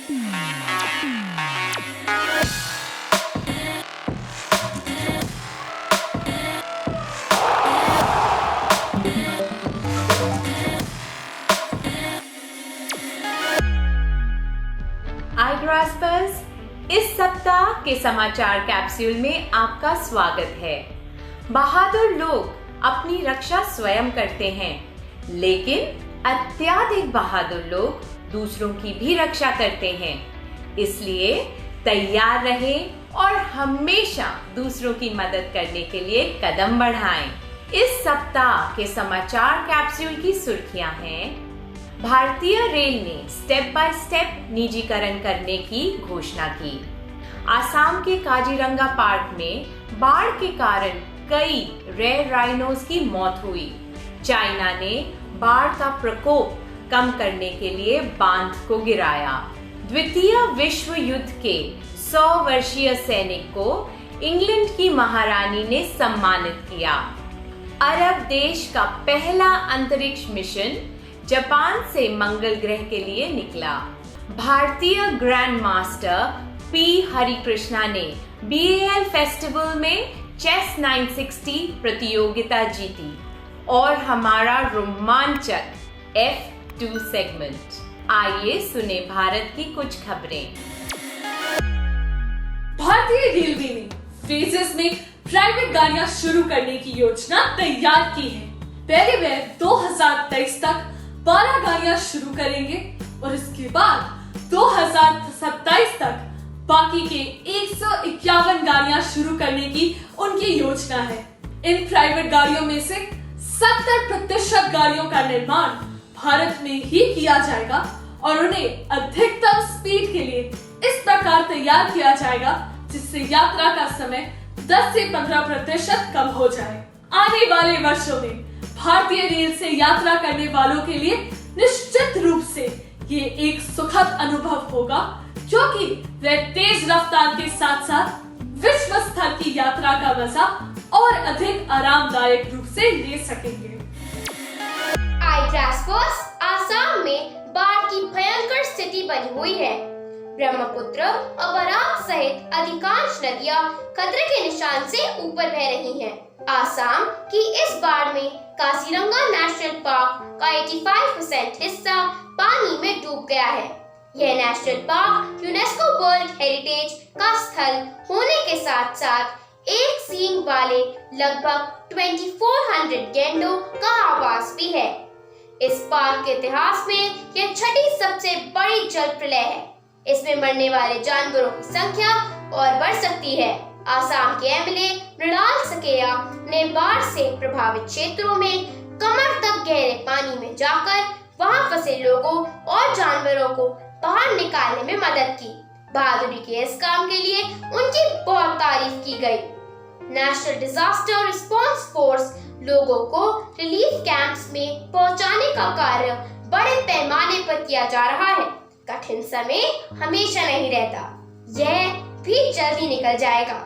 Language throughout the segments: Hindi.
iGraspers, इस सप्ताह के समाचार कैप्सूल में आपका स्वागत है। बहादुर लोग अपनी रक्षा स्वयं करते हैं, लेकिन अत्यधिक बहादुर लोग दूसरों की भी रक्षा करते हैं। इसलिए तैयार रहें और हमेशा दूसरों की मदद करने के लिए कदम बढ़ाएं। इस सप्ताह के समाचार कैप्सूल की सुर्खियां हैं: भारतीय रेल ने स्टेप बाय स्टेप निजीकरण करने की घोषणा की। आसाम के काजीरंगा पार्क में बाढ़ के कारण कई रेयर राइनोस की मौत हुई। चाइना ने बाढ़ का प्रकोप कम करने के लिए बांध को गिराया। द्वितीय विश्व युद्ध के 100 वर्षीय सैनिक को इंग्लैंड की महारानी ने सम्मानित किया। अरब देश का पहला अंतरिक्ष मिशन जापान से मंगल ग्रह के लिए निकला। भारतीय ग्रैंड मास्टर पी हरिकृष्णा ने BAL फेस्टिवल में चेस 960 प्रतियोगिता जीती। और हमारा रोमांचक F2 सेगमेंट। आइए सुने भारत की कुछ खबरें। भारतीय रेलवे ने फेजेस में प्राइवेट गाड़ियां शुरू करने की योजना तैयार की है। पहले वे 2023 तक 12 गाड़ियां शुरू करेंगे और इसके बाद 2027 तक बाकी के 151 गाड़ियां शुरू करने की उनकी योजना है। इन प्राइवेट गाड़ियों में से 70% गाड़ियों का निर्माण भारत में ही किया जाएगा और उन्हें अधिकतम स्पीड के लिए इस प्रकार तैयार किया जाएगा जिससे यात्रा का समय 10 से 15% कम हो जाए। आने वाले वर्षों में भारतीय रेल से यात्रा करने वालों के लिए निश्चित रूप से ये एक सुखद अनुभव होगा, क्योंकि वे तेज रफ्तार के साथ साथ विश्व स्तर की यात्रा का मजा और अधिक आरामदायक रूप से ले सकेंगे। iGraspers, आसाम में बाढ़ की भयंकर स्थिति बनी हुई है। ब्रह्मपुत्र और बराक सहित अधिकांश नदियां खतरे के निशान से ऊपर बह रही हैं। आसाम की इस बाढ़ में काजीरंगा नेशनल पार्क का 85% हिस्सा पानी में डूब गया है। यह national park UNESCO world heritage का स्थल होने के साथ साथ एक सींग वाले लगभग 2400 गैंडों का आवास भी है। इस पार्क के इतिहास में यह छठी सबसे बड़ी जल प्रलय है। इसमें मरने वाले जानवरों की संख्या और बढ़ सकती है। आसाम के MLA मृणाल सकेया ने बाढ़ से प्रभावित क्षेत्रों में कमर तक गहरे पानी में जाकर वहां फंसे लोगों और जानवरों को बाहर निकालने में मदद की। बहादुरी के इस काम के लिए उनकी बहुत तारीफ की गई। नेशनल डिजास्टर रिस्पांस फोर्स लोगों को रिलीफ कैंप्स में पहुंचाने का कार्य बड़े पैमाने पर किया जा रहा है। कठिन समय हमेशा नहीं रहता, यह भी जल्दी निकल जाएगा।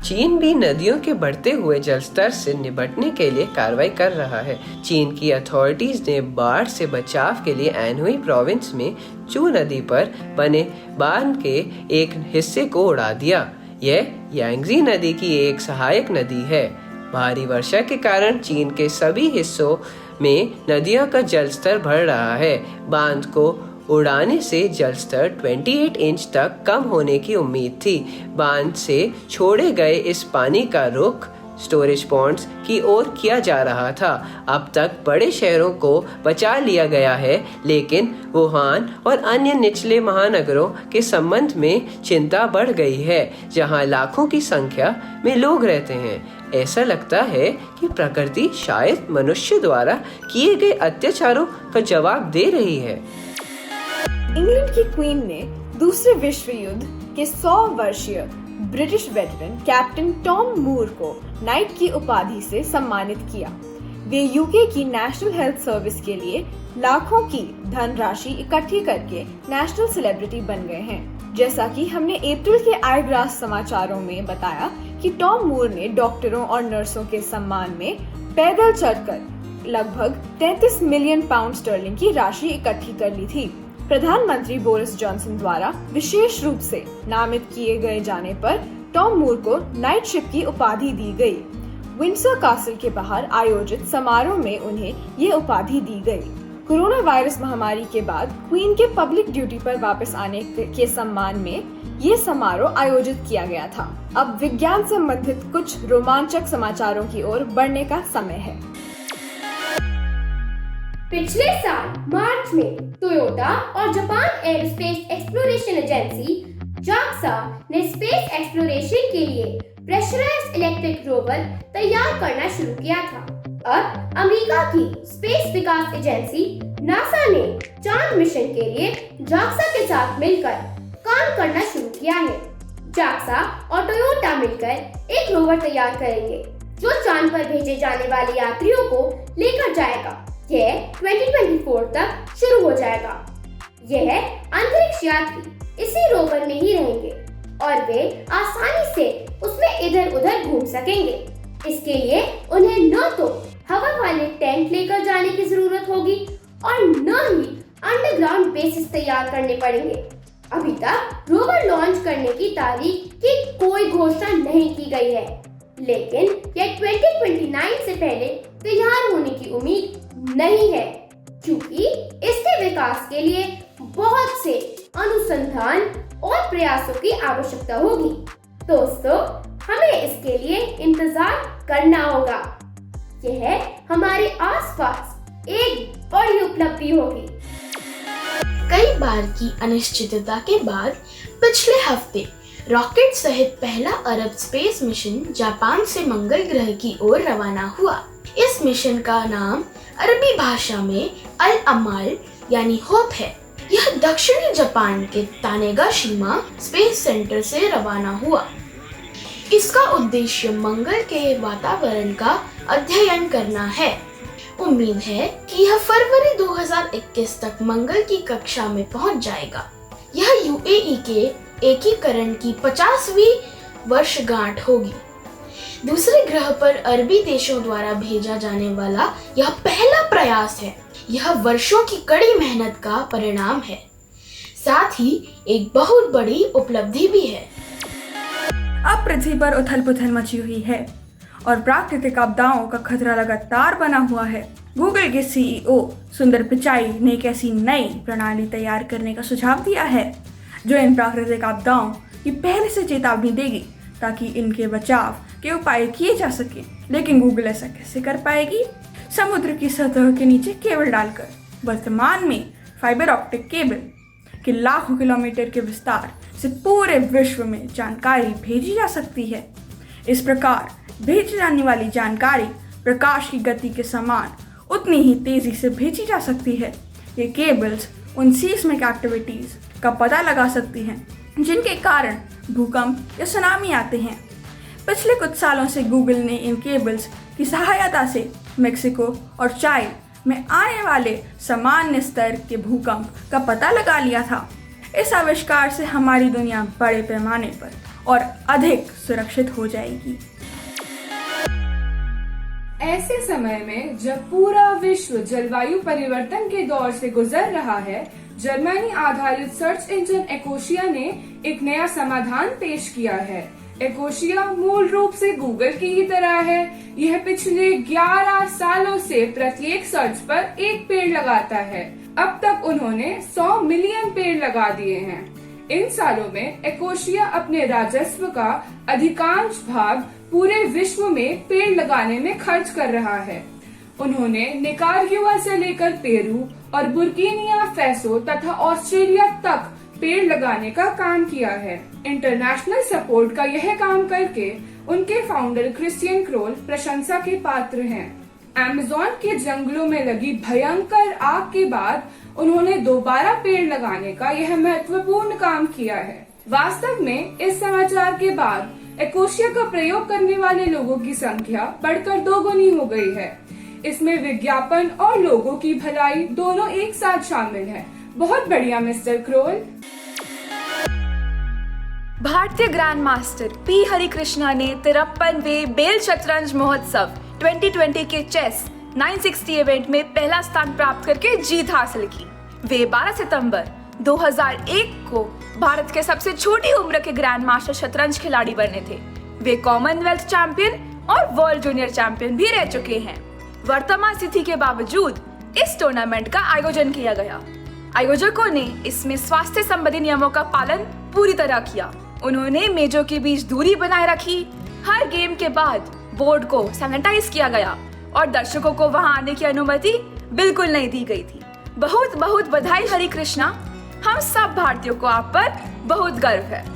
चीन भी नदियों के बढ़ते हुए जलस्तर से निपटने के लिए कार्रवाई कर रहा है। चीन की अथॉरिटीज ने बाढ़ से बचाव के लिए एनहुई प्रोविंस में चू नदी पर बने बांध के एक हिस्से को उड़ा दिया। यह यांगजी नदी की एक सहायक नदी है। भारी वर्षा के कारण चीन के सभी हिस्सों में नदियों का जलस्तर बढ़ रहा है। बांध को उड़ाने से जलस्तर 28 इंच तक कम होने की उम्मीद थी। बांध से छोड़े गए इस पानी का रुख स्टोरेज पॉन्ड्स की ओर किया जा रहा था। अब तक बड़े शहरों को बचा लिया गया है, लेकिन वुहान और अन्य निचले महानगरों के संबंध में चिंता बढ़ गई है, जहां लाखों की संख्या में लोग रहते हैं। ऐसा लगता है कि प्रकृति शायद मनुष्य द्वारा किए गए अत्याचारों का जवाब दे रही है। इंग्लैंड की क्वीन ने दूसरे विश्व युद्ध के 100 वर्षीय ब्रिटिश वेटरन कैप्टन टॉम मूर को नाइट की उपाधि से सम्मानित किया। वे यूके की नेशनल हेल्थ सर्विस के लिए लाखों की धनराशि इकट्ठी करके नेशनल सेलिब्रिटी बन गए हैं। जैसा कि हमने अप्रैल के iGras समाचारों में बताया कि टॉम मूर ने डॉक्टरों और नर्सों के सम्मान में पैदल चलकर लगभग 33 मिलियन पाउंड स्टर्लिंग की राशि इकट्ठी कर ली थी। प्रधानमंत्री बोरिस जॉनसन द्वारा विशेष रूप से नामित किए गए जाने पर टॉम मूर को नाइट शिप की उपाधि दी गई। विंडसर कासल के बाहर आयोजित समारोह में उन्हें ये उपाधि दी गई। कोरोना वायरस महामारी के बाद क्वीन के पब्लिक ड्यूटी पर वापस आने के सम्मान में ये समारोह आयोजित किया गया था। अब विज्ञान संबंधित कुछ रोमांचक समाचारों की ओर बढ़ने का समय है। पिछले साल मार्च में टोयोटा और Japan aerospace exploration agency JAXA ने स्पेस एक्सप्लोरेशन के लिए प्रेशराइज्ड इलेक्ट्रिक रोवर तैयार करना शुरू किया था। अब अमेरिका की स्पेस विकास एजेंसी नासा ने चांद मिशन के लिए JAXA के साथ मिलकर काम करना शुरू किया है। JAXA और टोयोटा मिलकर एक रोवर तैयार करेंगे जो चांद पर भेजे जाने वाले यात्रियों को लेकर जाएगा। यह 2024 तक शुरू हो जाएगा। यह अंतरिक्ष यात्री इसी रोवर में ही रहेंगे और वे आसानी से उसमें इधर उधर घूम सकेंगे। इसके लिए उन्हें न तो हवा वाले टेंट लेकर जाने की जरूरत होगी और न ही अंडरग्राउंड बेसिस तैयार करने पड़ेंगे। अभी तक रोवर लॉन्च करने की तारीख की कोई घोषणा नहीं की गई है, लेकिन यह 2029 से पहले तैयार होने की उम्मीद नहीं है, क्योंकि इसके विकास के लिए बहुत से अनुसंधान और प्रयासों की आवश्यकता होगी। दोस्तों, हमें इसके लिए इंतजार करना होगा। यह हमारे आसपास एक बड़ी उपलब्धि होगी। कई बार की अनिश्चितता के बाद पिछले हफ्ते रॉकेट सहित पहला अरब स्पेस मिशन जापान से मंगल ग्रह की ओर रवाना हुआ। इस मिशन का नाम अरबी भाषा में अल अमाल यानी होप है। यह दक्षिणी जापान के तानेगाशिमा स्पेस सेंटर से रवाना हुआ। इसका उद्देश्य मंगल के वातावरण का अध्ययन करना है। उम्मीद है कि यह फरवरी 2021 तक मंगल की कक्षा में पहुंच जाएगा। यह यूएई के एकीकरण की 50वीं वर्षगांठ होगी। दूसरे ग्रह पर अरबी देशों द्वारा भेजा जाने वाला यह पहला प्रयास है। यह वर्षों की कड़ी मेहनत का परिणाम है, साथ ही एक बहुत बड़ी उपलब्धि भी है। अब पृथ्वी पर उथल पुथल मची हुई है और प्राकृतिक आपदाओं का खतरा लगातार बना हुआ है। गूगल के CEO सुंदर पिचाई ने एक ऐसी नई प्रणाली तैयार करने का सुझाव दिया है जो इन प्राकृतिक आपदाओं की पहले से चेतावनी देगी ताकि इनके बचाव के उपाय किए जा सके। लेकिन गूगल ऐसा कैसे कर पाएगी? समुद्र की सतह के नीचे केबल डालकर। वर्तमान में फाइबर ऑप्टिक केबल के लाखों किलोमीटर के विस्तार से पूरे विश्व में जानकारी भेजी जा सकती है। इस प्रकार भेजी जाने वाली जानकारी प्रकाश की गति के समान उतनी ही तेजी से भेजी जा सकती है। ये केबल्स उन सीस्मिक एक्टिविटीज का पता लगा सकती हैं जिनके कारण भूकंप या सुनामी आते हैं। पिछले कुछ सालों से गूगल ने इन केबल्स की सहायता से मेक्सिको और चाइल में आने वाले सामान्य स्तर के भूकंप का पता लगा लिया था। इस आविष्कार से हमारी दुनिया बड़े पैमाने पर और अधिक सुरक्षित हो जाएगी। ऐसे समय में जब पूरा विश्व जलवायु परिवर्तन के दौर से गुजर रहा है, जर्मनी आधारित सर्च इंजन एकोशिया ने एक नया समाधान पेश किया है। एकोशिया मूल रूप से गूगल की ही तरह है। यह पिछले 11 सालों से प्रत्येक सर्च पर एक पेड़ लगाता है। अब तक उन्होंने 100 मिलियन पेड़ लगा दिए हैं। इन सालों में एकोशिया अपने राजस्व का अधिकांश भाग पूरे विश्व में पेड़ लगाने में खर्च कर रहा है। उन्होंने निकारागुआ से लेकर पेरू और बुर्किना फैसो तथा ऑस्ट्रेलिया तक पेड़ लगाने का काम किया है। इंटरनेशनल सपोर्ट का यह काम करके उनके फाउंडर क्रिस्टियन क्रोल प्रशंसा के पात्र हैं। अमेज़न के जंगलों में लगी भयंकर आग के बाद उन्होंने दोबारा पेड़ लगाने का यह महत्वपूर्ण काम किया है। वास्तव में इस समाचार के बाद एकोशिया का प्रयोग करने वाले लोगों की संख्या बढ़कर 2 गुनी हो गई है। इसमें विज्ञापन और लोगों की भलाई दोनों एक साथ शामिल है। बहुत बढ़िया मिस्टर क्रोल। भारतीय ग्रैंड मास्टर पी हरिकृष्णा ने 53वें बेल शतरंज महोत्सव 2020 के चेस 960 इवेंट में पहला स्थान प्राप्त करके जीत हासिल की। वे 12 सितंबर 2001 को भारत के सबसे छोटी उम्र के ग्रैंड मास्टर शतरंज खिलाड़ी बने थे। वे कॉमनवेल्थ चैंपियन और वर्ल्ड जूनियर चैंपियन भी रह चुके हैं। वर्तमान स्थिति के बावजूद इस टूर्नामेंट का आयोजन किया गया। आयोजकों ने इसमें स्वास्थ्य संबंधी नियमों का पालन पूरी तरह किया। उन्होंने मेजों के बीच दूरी बनाए रखी। हर गेम के बाद बोर्ड को सैनिटाइज किया गया और दर्शकों को वहां आने की अनुमति बिल्कुल नहीं दी गई थी। बहुत बहुत बधाई हरि कृष्णा। हम सब भारतीयों को आप पर बहुत गर्व है।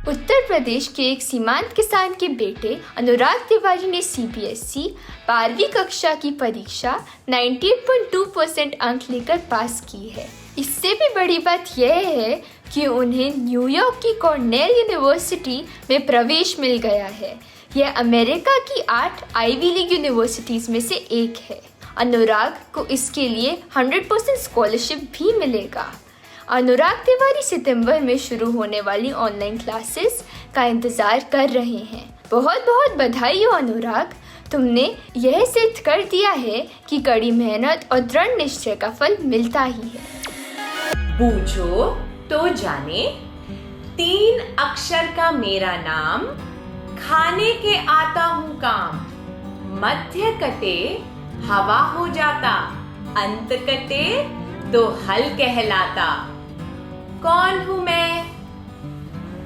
उत्तर प्रदेश के एक सीमांत किसान के बेटे अनुराग तिवारी ने CBSE 12वीं कक्षा की परीक्षा 98.2% अंक लेकर पास की है। इससे भी बड़ी बात यह है कि उन्हें न्यूयॉर्क की कॉर्नेल यूनिवर्सिटी में प्रवेश मिल गया है। यह अमेरिका की 8 आईवी लीग यूनिवर्सिटीज में से एक है। अनुराग को इसके लिए 100% स्कॉलरशिप भी मिलेगा। अनुराग तिवारी सितंबर में शुरू होने वाली ऑनलाइन क्लासेस का इंतजार कर रहे हैं। बहुत बहुत बधाई हो अनुराग, तुमने यह सिद्ध कर दिया है कि कड़ी मेहनत और दृढ़ निश्चय का फल मिलता ही है। पूछो तो जाने, 3 अक्षर का मेरा नाम, खाने के आता हूँ काम, मध्य कटे हवा हो जाता, अंत कटे तो हल कहलाता। कौन हूँ मैं?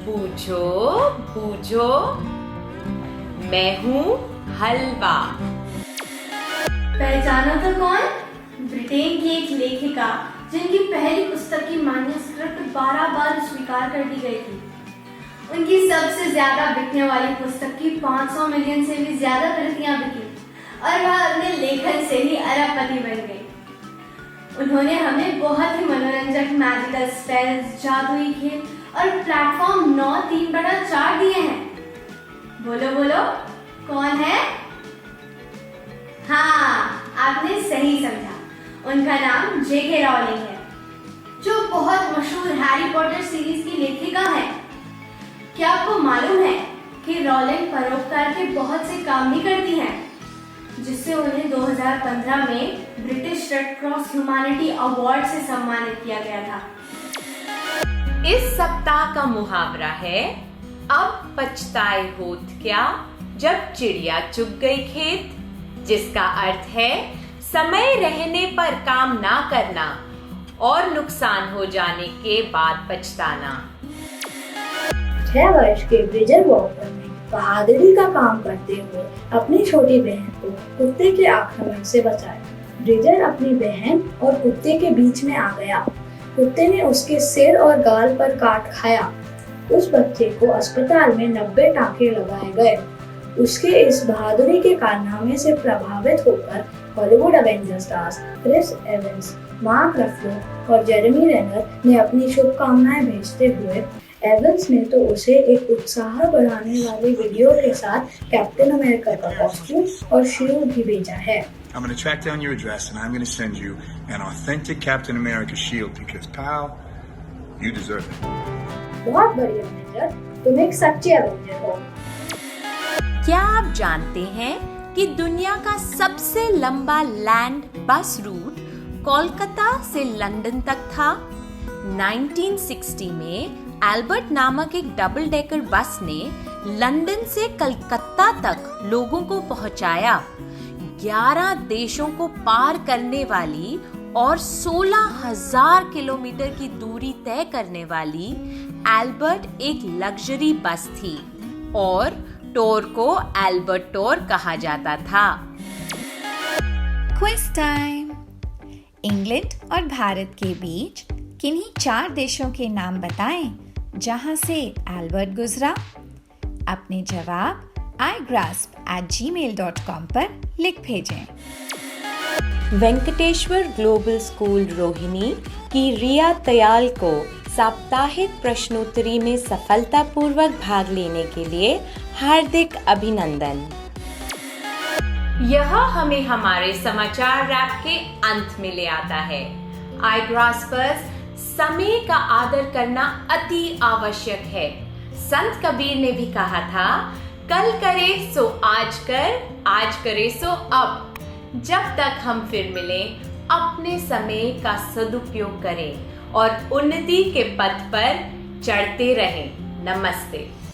पूछो पूछो, मैं हूँ हलवा। पहचाना तो कौन? ब्रिटेन की एक लेखिका जिनकी पहली पुस्तक की मैन्युस्क्रिप्ट 12 बार स्वीकार कर दी गई थी। उनकी सबसे ज्यादा बिकने वाली पुस्तक की 500 मिलियन से भी ज्यादा प्रतियां बिकी और वह अपने लेखन से ही अरबपति बन गई। उन्होंने हमें बहुत ही मनोरंजक मैजिकल स्पेल्स, जादुई खेल और प्लेटफॉर्म 9-3/4 दिए हैं। बोलो बोलो, कौन है? हाँ, आपने सही समझा। उनका नाम J.K. रॉलिंग है, जो बहुत मशहूर हैरी पॉटर सीरीज की लेखिका है। क्या आपको मालूम है कि रॉलिंग परोपकार के बहुत से काम भी करती हैं, जिससे उन्हें 2015 में British red cross humanity award से सम्मानित किया गया था। इस सप्ताह का मुहावरा है, अब पछताए होत क्या जब चिड़िया चुग गई खेत, जिसका अर्थ है समय रहने पर काम ना करना और नुकसान हो जाने के बाद पछताना। 6 वर्ष के ब्रिजर वॉकर ने बहादुरी का काम करते हुए अपनी छोटी बहन को कुत्ते के आक्रमण से बचाया। ब्रिजर अपनी बहन और कुत्ते के बीच में आ गया। कुत्ते ने उसके सिर और गाल पर काट खाया। उस बच्चे को अस्पताल में 90 टाँके लगाए गए। उसके इस बहादुरी के कारनामे से प्रभावित होकर Hollywood Avenger stars Chris Evans, Mark Ruffalo और जेरेमी रेनर ने अपनी शुभकामनाएं भेजते हुए एवंस ने तो उसे एक उत्साह बढ़ाने वाली वीडियो के साथ कैप्टन अमेरिका का कॉस्ट्यूम और शील्ड भी भेजा है। I'm going to track down your address and I'm going to send you an authentic Captain America shield because pal, you deserve it. बहुत बढ़िया एवेंजर, तुम एक सच्चे एवेंजर हो। क्या आप जानते हैं कि दुनिया का सबसे लंबा लैंड बस रूट कोलकाता से लंदन तक था? 1960 में एल्बर्ट नामक एक डबल डेकर बस ने लंदन से कलकत्ता तक लोगों को पहुंचाया। 11 देशों को पार करने वाली और 16,000 किलोमीटर की दूरी तय करने वाली एल्बर्ट एक लग्जरी बस थी और टोर को एल्बर्ट टोर कहा जाता था। Quiz time. इंग्लैंड और भारत के बीच किन्हीं 4 देशों के नाम बताएं जहां से एल्बर्ट गुजरा। अपने जवाब igrasp@gmail.com पर लिख भेजें। वेंकटेश्वर ग्लोबल स्कूल रोहिणी की रिया तयाल को साप्ताहिक प्रश्नोत्तरी में सफलतापूर्वक भाग लेने के लिए हार्दिक अभिनंदन। यह हमें हमारे समाचार रैप के अंत में ले आता है। iGraspers, समय का आदर करना अति आवश्यक है। संत कबीर ने भी कहा था, कल करे सो आज कर, आज करे सो अब। जब तक हम फिर मिलें, अपने समय का सदुपयोग करें और उन्नति के पथ पर चढ़ते रहें। नमस्ते।